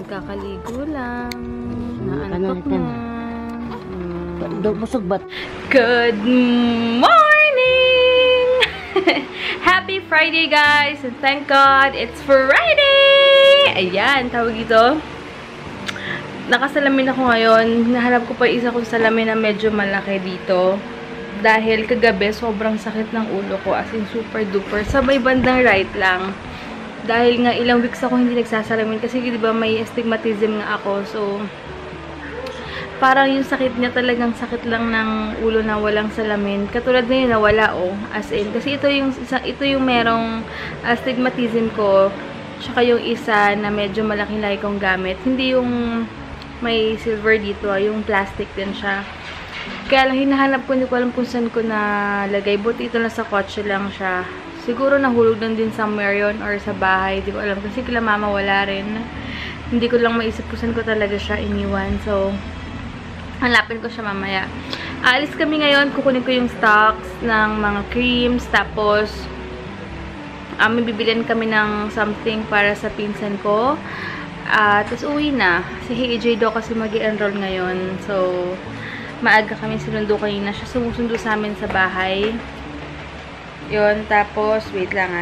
Kakaligo lang. Naantok na. Busog ba't? Good morning! Happy Friday, guys! And thank God, it's Friday! Ayan, tawag ito. Nakasalamin ako ngayon. Nahanap ko pa isa kong salamin na medyo malaki dito. Dahil kagabi, sobrang sakit ng ulo ko. As in, super duper. Sa may bandang right lang. Dahil nga ilang weeks ako hindi nagsasalamin kasi di ba may astigmatism nga ako. So parang yung sakit niya talagang sakit lang ng ulo na walang salamin. Katulad ngayon na wala as in kasi ito yung merong astigmatism ko. Tsaka yung isa na medyo malaking laki kong gamit. Hindi yung may silver dito, yung plastic din siya. Kaya lang hinahanap ko, hindi ko alam kung saan ko nalagay. Buti ito na sa kotse lang siya. Siguro nahulog lang din somewhere yon or sa bahay. Di ko alam. Kasi kila mama wala rin. Hindi ko lang maisip kung saan ko talaga siya iniwan. So, hanapin ko siya mamaya. Aalis kami ngayon. Kukunin ko yung stocks ng mga creams. Tapos, may bibilihan kami ng something para sa pinsan ko. Tapos, uwi na. Si AJ daw kasi mag-i-enroll ngayon. So, maaga kami sinundo kanina. Siya sumusundo sa amin sa bahay. Yun, tapos, wait lang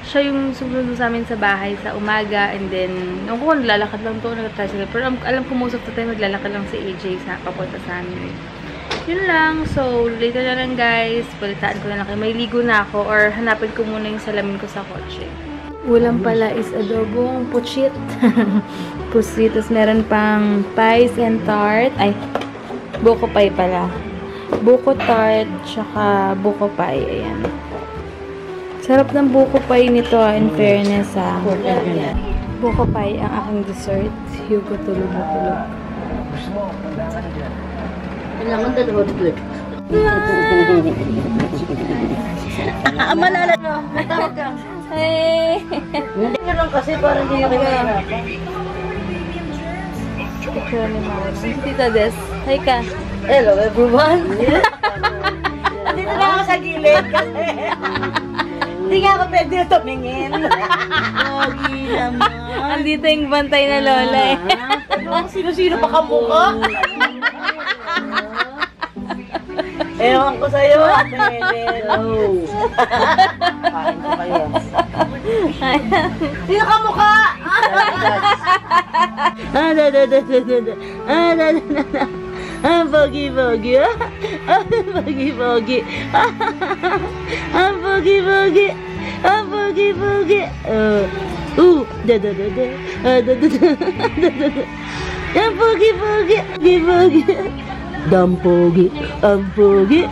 siya yung sumunod sa amin sa bahay sa umaga, and then, nung ko naglalakad lang to, nag-tricycle, pero alam ko most of the time, naglalakad lang si AJ sa papunta sa amin. Yun lang, so, later na lang guys, palitaan ko na lang kayo, may ligo na ako, or hanapin ko muna yung salamin ko sa kotse. Ulam pala is adobong puchit. Pusit, tapos meron pang pies and tart, buko pie pala. Buko tart, tsaka buko pie. Ayan. Sarap ng buko pie nito, in fairness, Buko pie ang aking dessert. Hugo tulog na tulog. Kailangan dalawa good. Malala na. Matawag ka. Hey! Hindi nyo lang kasi parang hindi nyo kaya. Picture ni Mama. Tita Des. Hi ka. Hello everyone! Dito na ako sa gilid kasi hindi nga ako pwede tumingin. Pogi naman. Andito yung bantay na lola eh. Sino-sino pa kamukha? Ewan ko sa'yo. Hello. Kain ko kayo. Sino kamukha? Pogi-pogi. Pogi-pogi. Pogi-pogi. Pogi-pogi. Pogi-pogi. Pogi-pogi. Dampogi. Ampogi.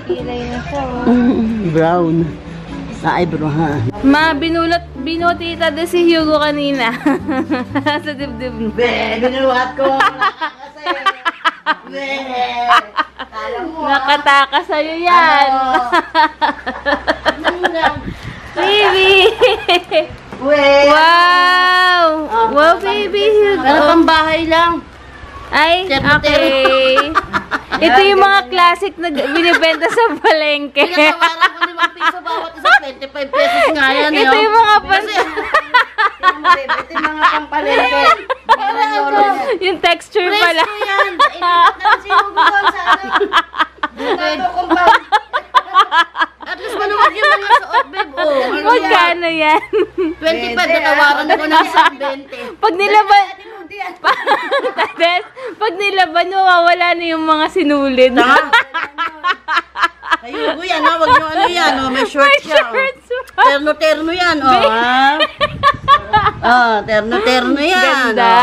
Kilay na siya, Brown. Eyebrow, ha? Ma, binuti Tita Des si Hugo kanina. Sa dibdib mo. Binuhat ko. Kasi, nakataka sa'yo yan. Baby! Wow! Wow, baby Hugo. Ano pang bahay lang? Ay, okay. Ito yung mga classic na binibenta sa palengke. Pinatawaran ko 5 piso bawat isa, 25 pesos nga yan. Ito yung mga Ito yung mga pampalengke. yung texture pala. Presto yan. Sino doon sa At least maluwag yung mga suot, babe. Magkano yan? 25, natawaran ko ng 20. Pag nilaban, Tades, pag nilaban, mawawala na yung mga sinulid. Ayun, yan, ha? Wag nyo ano yan, may short siya. Terno-terno yan, terno-terno yan. Ganda.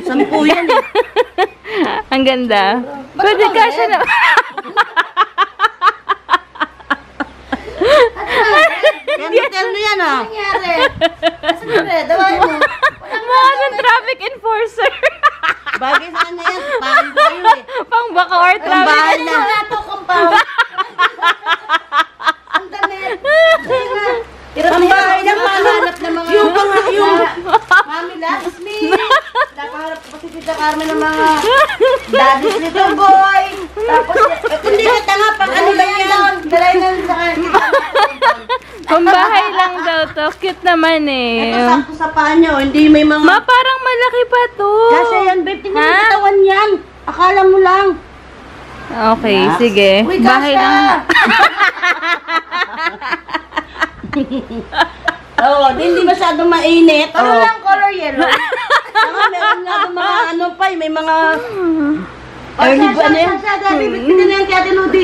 Sampu yan, Ang ganda. Pwede ka siya na. Terno-terno yan, nangyari? Kasi dawain mo. Mga ng traffic enforcer. Bagay sa kanya yan. Paano ba yun Pang baka or traffic. Ang bahay na. Ang damit. Ang bahay na mahanap ng mga kami ng mga daddies nito, boy. Tapos, hindi ka tanga, pang ano lang yan. Dalay na sa kanya. Pambahay lang daw to. Cute naman eh. Ito sakto sa paa niya, hindi may mga... Ma, parang malaki pa to. Kasi yan, babe, tingnan mo Ha? katawan yan. Akala mo lang. Okay, Relax. sige. Uy, Bahay kasha! lang. Oo, hindi masyadong mainit. Ano lang color yellow? Saka meron nga doon mga ano pa, may mga... Early ba na yan? Bibit-bitin na yan kaya tinudi.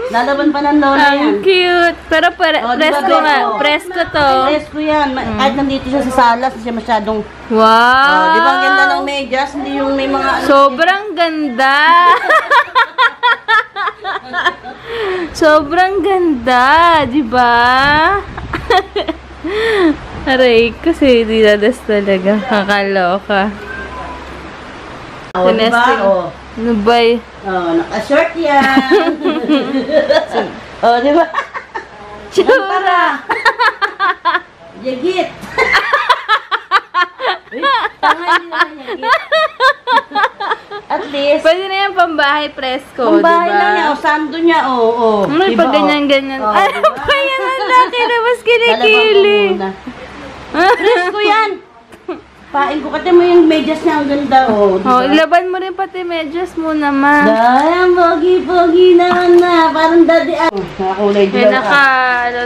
Lalaban pa ng lola yan. Ang cute. Pero Oh, diba, presko nga. Beko? Presko to. Presko yan. Kahit nandito siya sa salas, hindi siya masyadong... Wow. Di ba ang ganda ng medyas? Hindi yung may mga... ano. Sobrang ganda. Sobrang ganda, di ba? Aray, kasi dinadas talaga. Kakaloka. Oh, di ba? Tinesting. Oh. Ano ba y- Oh, naka-short yan. Oh, di ba? Tsura. Yagit. Tanga, hindi naman yagit. At least, Pwede na yung pambahay presko, ang bahay diba? lang niya, o sando niya, o. Ano yung pag ganyan-ganyan? Oh, Ay, diba? pa yan ang laki na mas kinikili. Presko yan. Pain ko, kati mo yung medyas niya, ang ganda, o. Oh, ilaban mo rin pati medyas mo naman. Dahil ang pogi-pogi naman na, parang daddy. Nakakulay May dilaw ka.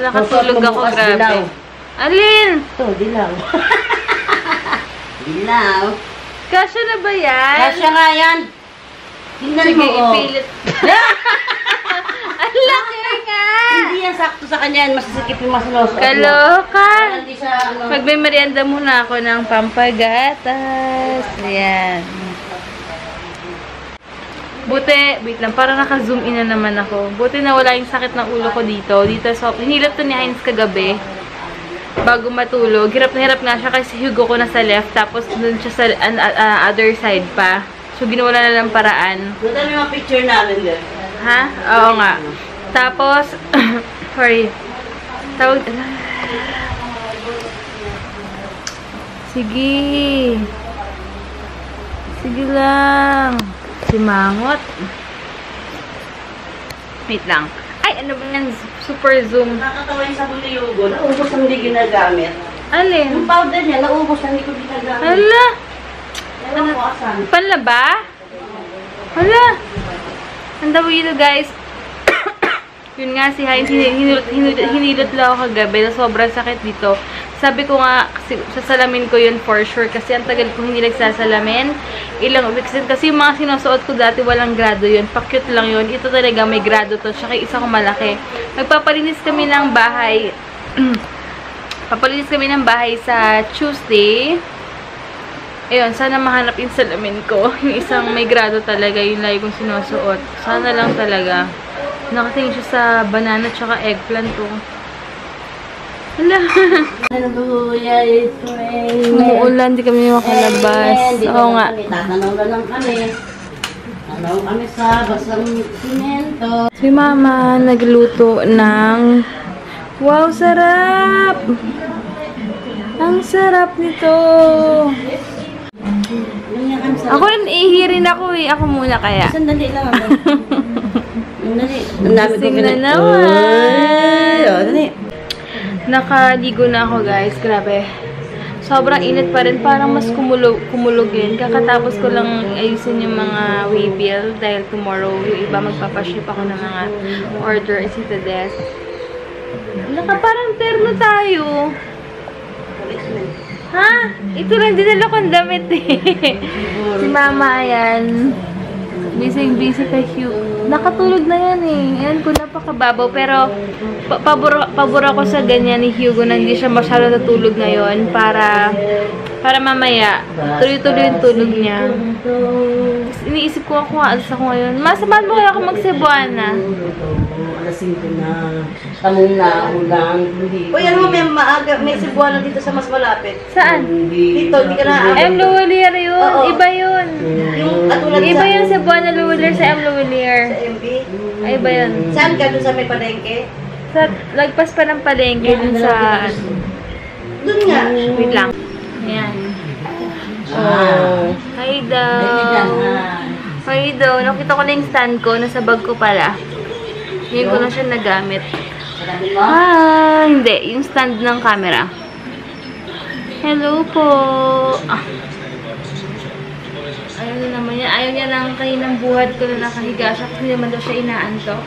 nakatulog ako, Bukas grabe. dilaw. Alin? Ito, dilaw. Dilaw. Kasya na ba yan? Kasya nga yan. Tingnan Sige, mo, oh. ipilit. Ang laki nga! Hindi yan sakto sa kanya, yan masisikip yung masiloso. Kaloka! Hindi siya, ano. Magme-merienda muna ako ng pampagatas. Ayan. Buti, wait lang, parang naka-zoom in na naman ako. Buti na wala yung sakit ng ulo ko dito. Dito, so, hinilap to ni Heinz kagabi. Bago matulog. Hirap na hirap nga siya kasi Hugo ko nasa left. Tapos dun siya sa other side pa. So, ginawa na lang paraan. Doon tayo mga picture namin din. Ha? Oo nga. Tapos, sorry. Tawag... Sige. Sige lang. Si Mangot. Wait lang. Ay, ano ba yan? Super zoom. Nakakatawa yung sabon ni Hugo. Naubos ang hindi ginagamit. Alin? Yung powder niya, naubos ang hindi ko ginagamit. Hala. Ewan ko asan. Panlaba? Hala. Ang daw yun, guys. Yun nga, si Heinz, hinilot lang ako kagabi na sobrang sakit dito. Sabi ko nga, sasalamin ko yun for sure. Kasi ang tagal ko hindi nagsasalamin. Ilang weeks din. Kasi yung mga sinusuot ko dati, walang grado yun. Pa-cute lang yun. Ito talaga may grado to. Tsaka isa ko malaki. Magpapalinis kami ng bahay. Papalinis kami ng bahay sa Tuesday. Ayun, sana mahanap yung salamin ko. Yung isang may grado talaga, yung lagi kong sinusuot. Sana lang talaga. Nakatingin siya sa banana tsaka eggplant to. Hala. Hallelujah, it's raining. Umuulan, di kami makalabas. Oo nga. Tatanaw na lang kami. Tanaw kami sa basang simento. Si Mama nagluto ng... Wow, sarap! Ang sarap nito! Ako rin, ihirin ako eh. Ako muna kaya. Sandali lang. Sandali. Gising na naman. Sandali. Nakaligo na ako, guys. Grabe. Sobrang init pa rin. Parang mas kumulog yun. Kakatapos ko lang ayusin yung mga waybill dahil tomorrow yung iba magpapaship ako ng mga order is the desk. Parang terno tayo. Ha? Ito lang dinala kong damit eh. Si Mama, ayan. Busy kay Hugh. Nakatulog na yan eh. Ayan ko, napakababaw. Pero, pabor ako sa ganyan ni Hugo na hindi siya masyado natulog ngayon para mamaya, tuloy-tuloy yung tulog niya. Iniisip ko ako, alas ako ngayon. Masamahan mo kaya ako mag-Cebuana? Alasing ko na. Tamong na ulang. Uy, ano mo, may Cebuana dito sa mas malapit. Saan? Dito, hindi ka na. M. Luwalier yun. Oo. Iba yun. Yung katulad Iba sa... yung Cebuana Luwalier sa M. Luwalier. Sa MB. Ay, iba yun. Saan ka? Doon sa may palengke? Sa, lagpas pa ng palengke dun sa... Doon nga. Wait lang. Ayan. Oh. Hi daw. Hi daw. Nakita ko na yung stand ko. Nasa bag ko pala. Ngayon ko na siya nagamit. Hindi. Yung stand ng camera. Hello po. Ayaw na naman niya. Ayaw niya lang kaninang buhat ko na nakahiga siya kasi naman daw siya inaantok.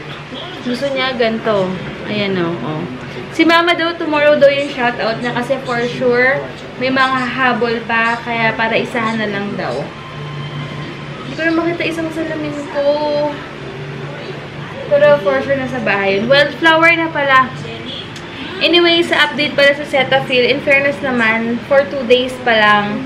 Gusto niya ganito. Ayan o. Oh. Si Mama daw, tomorrow daw yung shoutout niya kasi for sure may mga habol pa kaya para isahan na lang daw. Hindi ko na makita isang salamin ko. Pero for sure nasa bahay yun. Wildflower na pala. Anyway, sa update pala sa Cetaphil, in fairness naman, for 2 days pa lang,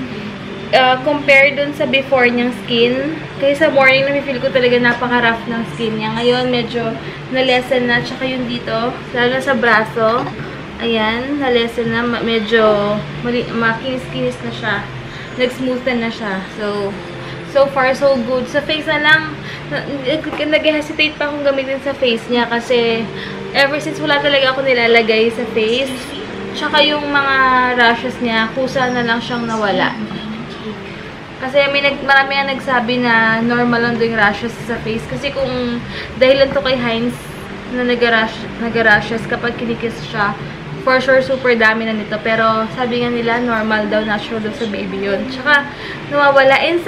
compare dun sa before niyang skin. Kaya sa morning, na-feel ko talaga napaka-rough ng skin niya. Ngayon, medyo na-lessen na. Tsaka yung dito, lalo na sa braso. Ayan, na-lessen na. Medyo makinis-kinis na siya. Nag-smoothen na siya. So far, so good. Sa face na lang, nag-hesitate pa akong gamitin sa face niya kasi ever since wala talaga ako nilalagay sa face. Tsaka yung mga rashes niya, kusa na lang siyang nawala. Kasi marami nga nagsabi na normal lang yung rashes sa face. Kasi kung dahilan to kay Heinz na nag-rashes kapag kinikiss siya, for sure super dami na nito. Pero sabi nga nila normal daw, natural daw sa baby yun. Tsaka nawawala. And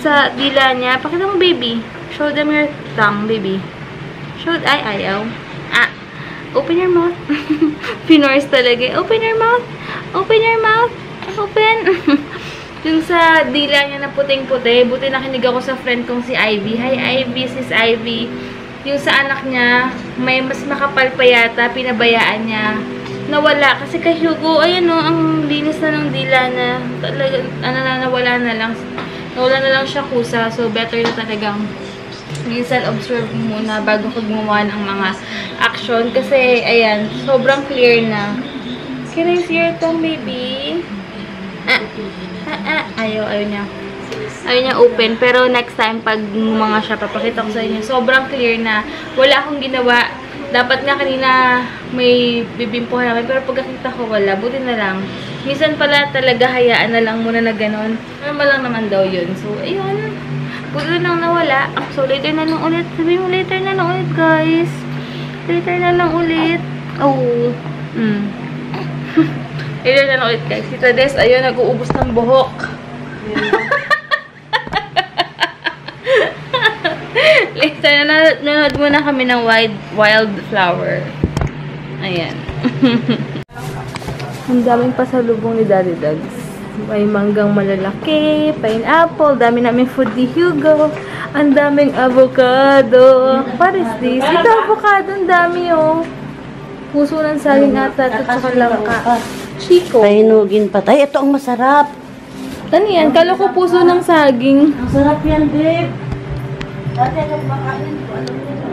sa dila niya, pakita mo baby. Show them your tongue baby. Ayaw. Open your mouth. Pinoys talaga. Open your mouth. Open your mouth. Open. Yung sa dila niya na puting-puti, buti nakinig ako sa friend kong si Ivy. Hi Ivy, sis Ivy. Yung sa anak niya, may mas makapal pa yata, pinabayaan niya. Nawala. Kasi kay Hugo, ayan o, ang linis na ng dila na, talaga, nawala na lang. Nawala na lang siya kusa. So, better na talagang minsan observe muna bago ko gumawa ng mga action. Kasi, ayan, sobrang clear na. Can I see your tongue, baby? Ayaw niya. Ayaw niya open. Pero next time, pag mga siya, papakita ko sa inyo. Sobrang clear na. Wala akong ginawa. Dapat nga kanina may bibimpuhan namin. Pero pagkakita ko, wala. Buti na lang. Minsan pala talaga hayaan na lang muna na ganon. Normal lang naman daw yun. So, ayun. Buti na lang nawala. So, later na lang ulit. Sabihin mo, later na lang ulit, guys. Later na lang ulit. Oh. Later na lang ulit, guys. Si Tades, ayun, nag-uubos ng buhok. Later na, nanood muna kami ng wildflower. Ayan. Ang daming pasalubong ni Daddy Dags. May manggang malalaki, pineapple, dami namin food ni Hugo. Ang daming avocado. What is this? Ito avocado, ang dami oh. Puso ng saging ata at saka langka. Chico. Pahinugin patay. Ito ang masarap. Ano yan? Kala ko puso ng saging. Ang sarap yan, babe. Dati anong makain ko, alam mo na.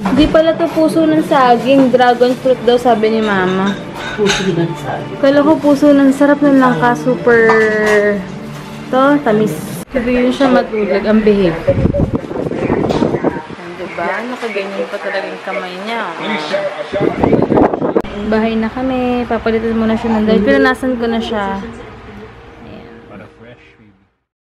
Hindi pala to puso ng saging. Dragon fruit daw, sabi ni Mama. Puso ng saging. Kala ko puso ng sarap ng langka. Super to, tamis. Sabi yun siya matulog. Ang behave. Diba? Nakaganyan pa talaga yung kamay niya. Bahay na kami. Papalitan muna siya ng dahil. Pinunasan ko na siya.